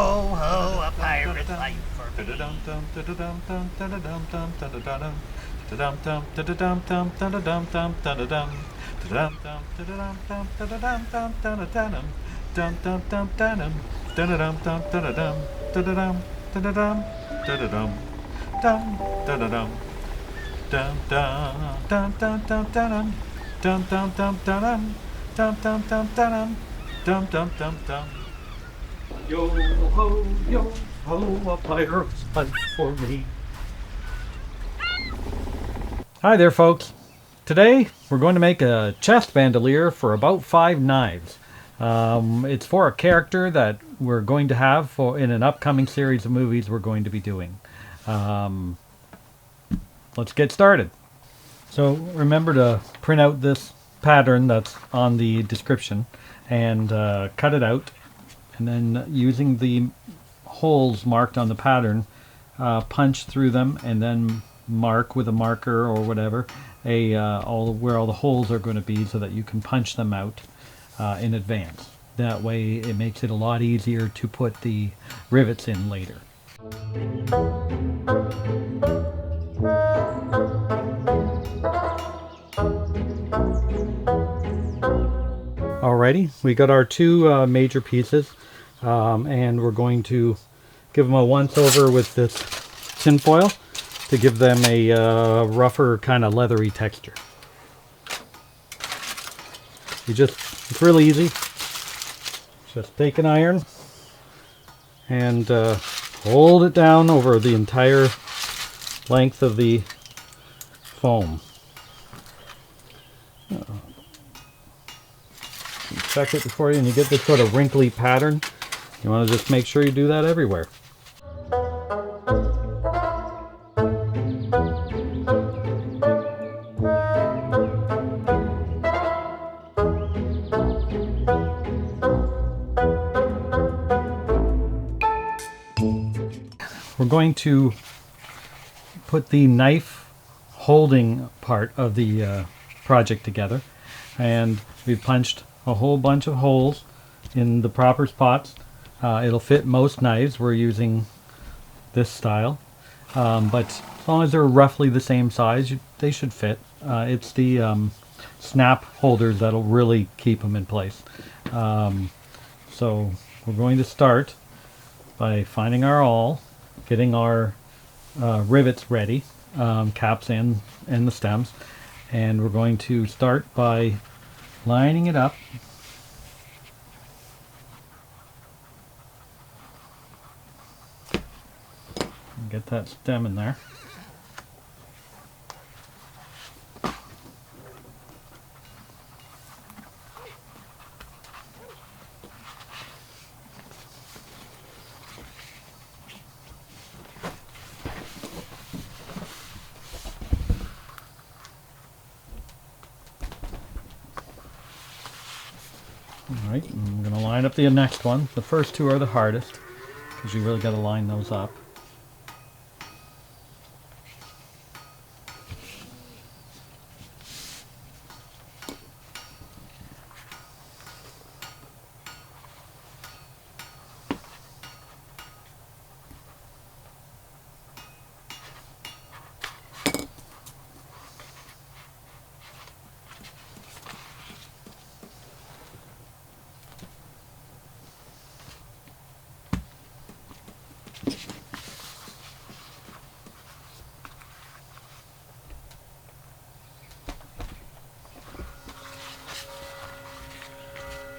Yo ho, a pirate's life for me. Yo ho, a pirate's life for me. Hi there, folks. Today we're going to make a chest bandolier for about 5 knives. It's for a character that we're going to have in an upcoming series of movies we're going to be doing. Let's get started. So remember to print out this pattern that's on the description and cut it out, and then using the holes marked on the pattern, punch through them and then mark with a marker or whatever where all the holes are going to be so that you can punch them out in advance. That way it makes it a lot easier to put the rivets in later. Alrighty, we got our two major pieces, and we're going to give them a once over with this tin foil to give them a rougher kind of leathery texture. It's really easy. Just take an iron and hold it down over the entire length of the foam. Check it before you, and you get this sort of wrinkly pattern. You want to just make sure you do that everywhere. We're going to put the knife holding part of the project together, and we've punched a whole bunch of holes in the proper spots. It'll fit most knives. We're using this style, but as long as they're roughly the same size, they should fit. It's the snap holders that'll really keep them in place. So we're going to start by finding our awl, getting our rivets ready, caps and the stems, and we're going to start by lining it up. Get that stem in there. Alright, I'm going to line up the next one. The first two are the hardest, because you really got to line those up.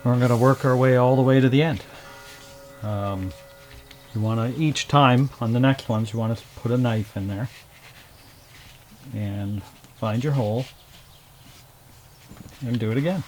We're going to work our way all the way to the end. You want to, each time on the next ones, you want to put a knife in there and find your hole and do it again.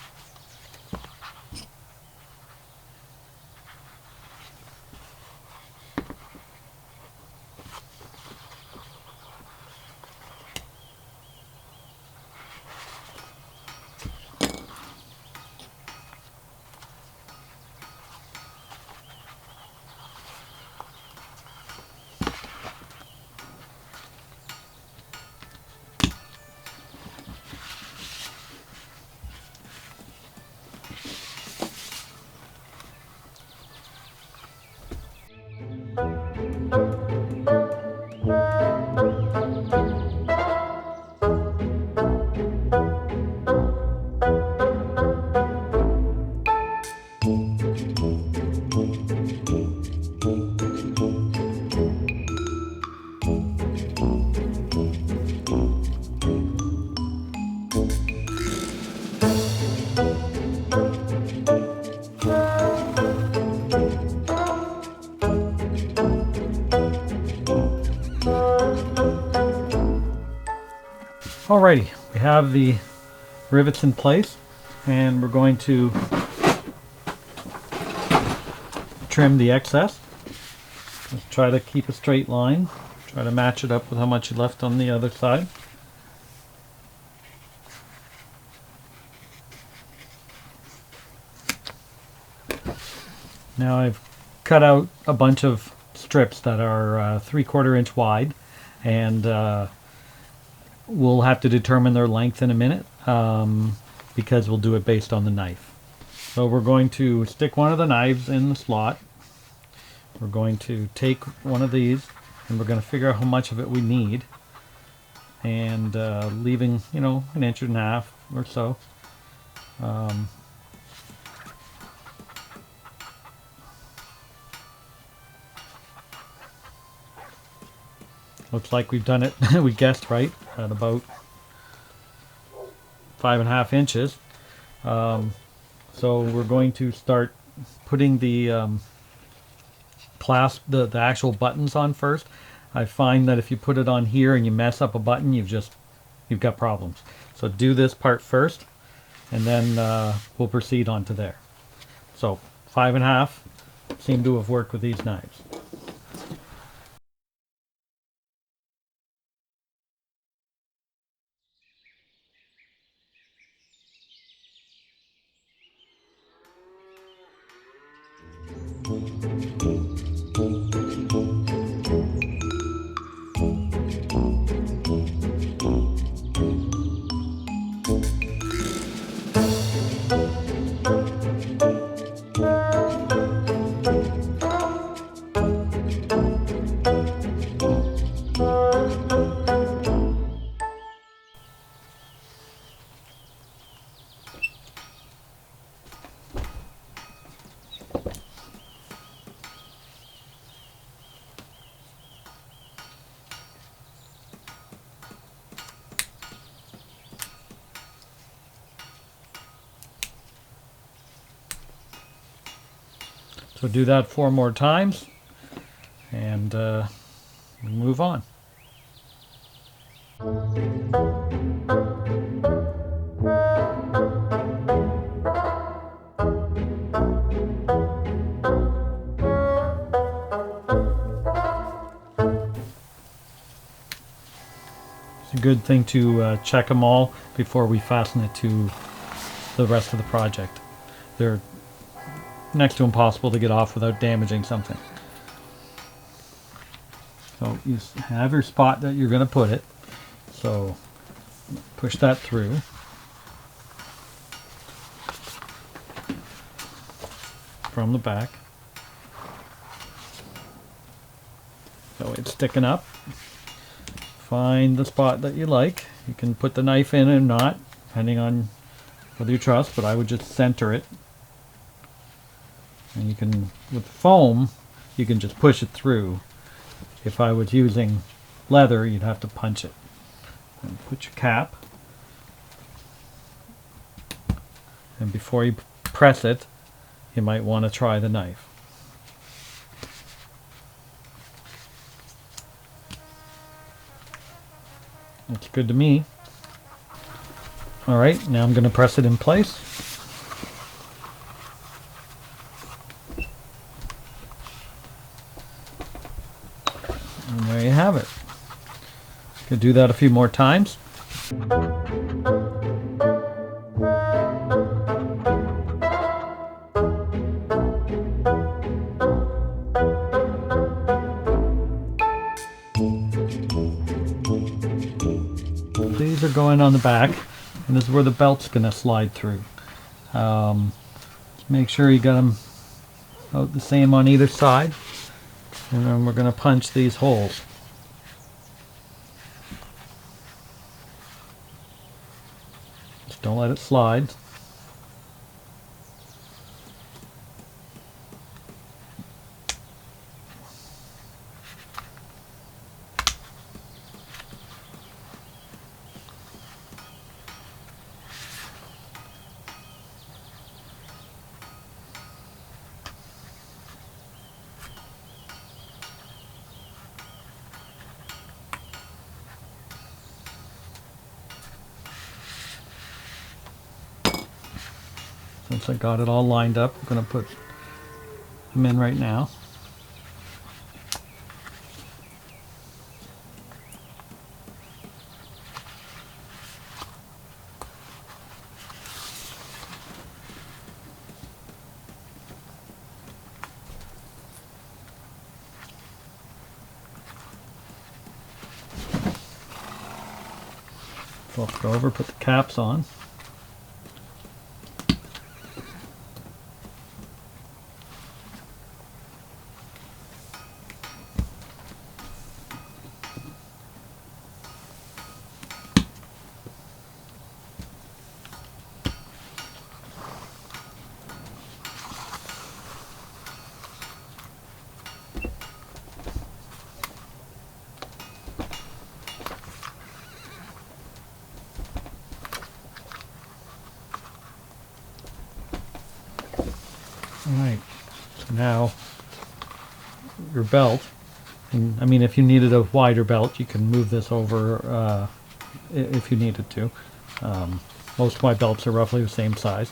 Alrighty, we have the rivets in place, and we're going to trim the excess. Just try to keep a straight line. Try to match it up with how much you left on the other side. Now I've cut out a bunch of strips that are 3/4 inch wide, and we'll have to determine their length in a minute because we'll do it based on the knife. So we're going to stick one of the knives in the slot. We're going to take one of these and we're going to figure out how much of it we need, and leaving, you know, 1.5 inches or so. Looks like we've done it, we guessed right, at about 5.5 inches. So we're going to start putting the clasp, the actual buttons on first. I find that if you put it on here and you mess up a button, you've got problems. So do this part first, and then we'll proceed on to there. So 5.5 seem to have worked with these knives. So do that 4 more times, and we move on. It's a good thing to check them all before we fasten it to the rest of the project. They're next to impossible to get off without damaging something. So you have your spot that you're going to put it. So push that through. From the back. So it's sticking up. Find the spot that you like. You can put the knife in or not, depending on whether you trust, but I would just center it. And you can, with foam, you can just push it through. If I was using leather, you'd have to punch it. And put your cap. And before you press it, you might want to try the knife. Looks good to me. Alright, now I'm going to press it in place. And there you have it. Could do that a few more times. These are going on the back, and this is where the belt's going to slide through. Make sure you got them out the same on either side. And then we're going to punch these holes. Just don't let it slide. Once I got it all lined up, I'm going to put them in right now. Flip it over, put the caps on. Alright, so now your belt, and I mean if you needed a wider belt you can move this over if you needed to. Most of my belts are roughly the same size.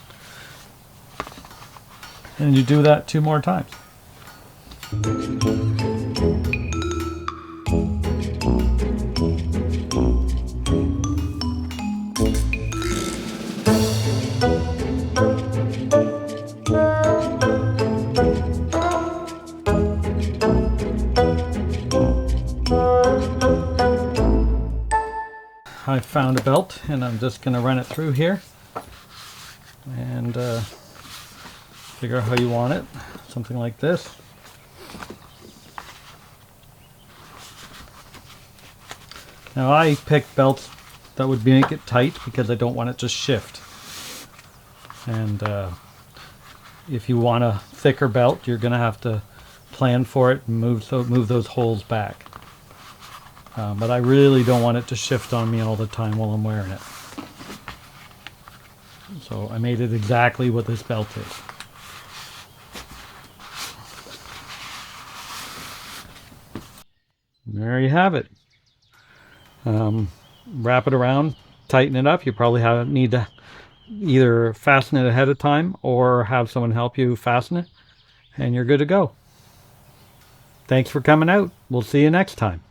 And you do that 2 more times. I found a belt and I'm just going to run it through here and figure out how you want it. Something like this. Now I picked belts that would make it tight because I don't want it to shift. And if you want a thicker belt, you're going to have to plan for it and move those holes back. But I really don't want it to shift on me all the time while I'm wearing it. So I made it exactly what this belt is. There you have it. Wrap it around, tighten it up. You probably need to either fasten it ahead of time or have someone help you fasten it, and you're good to go. Thanks for coming out. We'll see you next time.